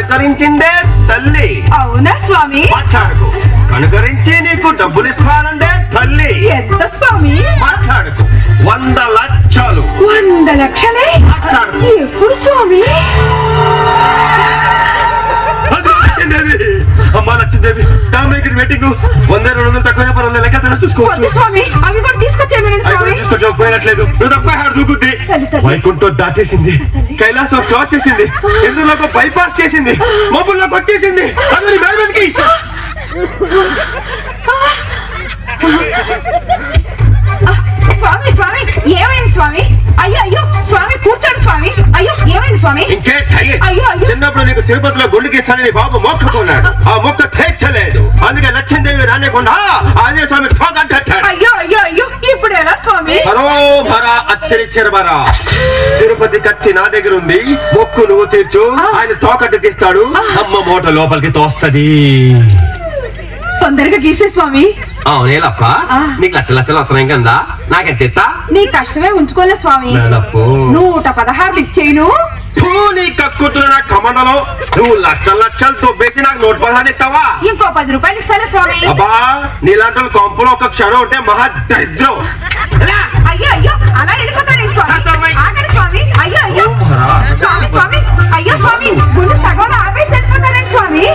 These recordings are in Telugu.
కనుకరించిందే తల్లి. అవునా స్వామి? మాట్లాడుకో. కనుకరించి నీకు డబ్బులు ఇస్తానంటే తల్లి. ఎంత స్వామి? మాట్లాడుకో. 100 లక్షలు. 100 లక్షలే? మాట్లాడుకో. ఎప్పుడు స్వామి? అమ్మా లక్ష్మీదేవి, వెయిటింగ్ 100-200 తక్కువ పర్వాలేదు, లెక్క చూసుకోవచ్చు స్వామి. అవి కూడా తీసుకొచ్చేయమని స్వామి. తీసుకొచ్చుకోపోయినట్లేదు, దూకుద్ది. వైకుంఠం దాటేసింది, కైలాసం క్రాస్ చేసింది, ఎందులోకి బైపాస్ చేసింది, మబ్బుల్లో కొట్టేసింది. అందరి మేడకి స్వామి స్వామి ఏమైంది స్వామి? అయ్యో అయ్యో స్వామి కూర్చోండి స్వామి. అయ్యో ఏమైంది స్వామి? ఇంకే అయ్యో అయ్యో, చిన్నప్పుడు నీకు తిరుపతిలో గుండెకి ఇస్తానని బాబు మొక్కుకున్నాడు, ఆ మొక్క తీర్చలేదు, అందుకే లక్ష్మీదేవి రానికుండా ఆంజనేయ స్వామి తోగంటాడు. అయ్యో అయ్యో అయ్యో, ఇప్పుడు ఎలా స్వామి? హరోభరా అచ్చరిచ్చరబరా, తిరుపతి కత్తి నా దగ్గర ఉంది, మొక్కు నువ్వు తీర్చు, ఆయన తోకట్టు తీస్తాడు, అమ్మ మూట లోపలికి తోస్తది. తొందరగా గీసే స్వామి. అవునేలప్ప, నీకు లక్షలు వస్తున్నాయి కదా, నాకెంత? నీ కష్టమే ఉంచుకోలే స్వామి, 116 ఇచ్చేను. నీ కక్కుతున్న నా కమండలో నువ్వు లక్షలు తొబ్బేసి నాకు 116 ఇస్తావా? ఇంకో 10 రూపాయలు ఇస్తానే స్వామి. అబ్బా, నీలాంటి కొంపలో ఒక క్షణం ఉంటే మహా దరిద్రం. అయ్యో అయ్యో, అలా వెళ్ళిపోతాను స్వామి. ఆగండి స్వామి. అయ్యో అయ్యో స్వామి స్వామి, అయ్యో స్వామి, గుండె సగం ఆపేసి వెళ్ళిపోతానండి స్వామి.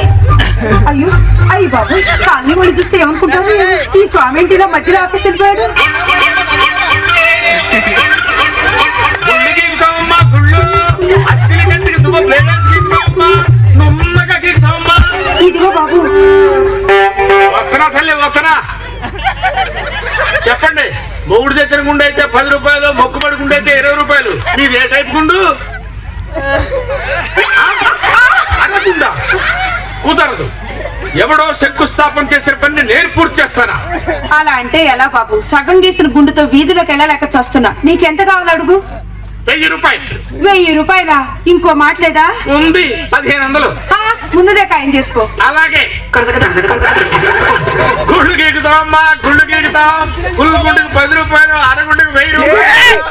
అయ్యో అయ్యి బాబు, కాలనీ వాళ్ళు చూస్తే ఏమనుకుంటారు? ఈ స్వామి ఇంటిలో మధ్యలో ఆపేసి వెళ్ళిపోయాడు. ఇదిగో బాబు. వస్తున్నా చెప్పండి. మొగుడు దగ్గర గుండె అయితే 10 రూపాయలు, మొక్కుబడి గుండె అయితే 20 రూపాయలు. మీరు ఏ టైప్ గుండు? అనకుండా కుదరదు. ఎవడో శంకుస్థాపన చేసిన పని నేను పూర్తి చేస్తానా? అలా అంటే ఎలా బాబు? సగం గీసిన గుండెతో వీధిలోకి వెళ్ళలేక చస్తున్నా. నీకెంత కావాలి అడుగు? 1000 రూపాయలు. 1000 రూపాయలా? ఇంకో మాట లేదా? ఉంది, 1500. ముందుదే ఖాయం చేసుకో. అలాగే. గుళ్ళు గీకుతామమ్మా, గుళ్ళు గీకుతాం. గుళ్ళు గుండెకి 10 రూపాయలు, అరగుండెకి 1000 రూపాయలు.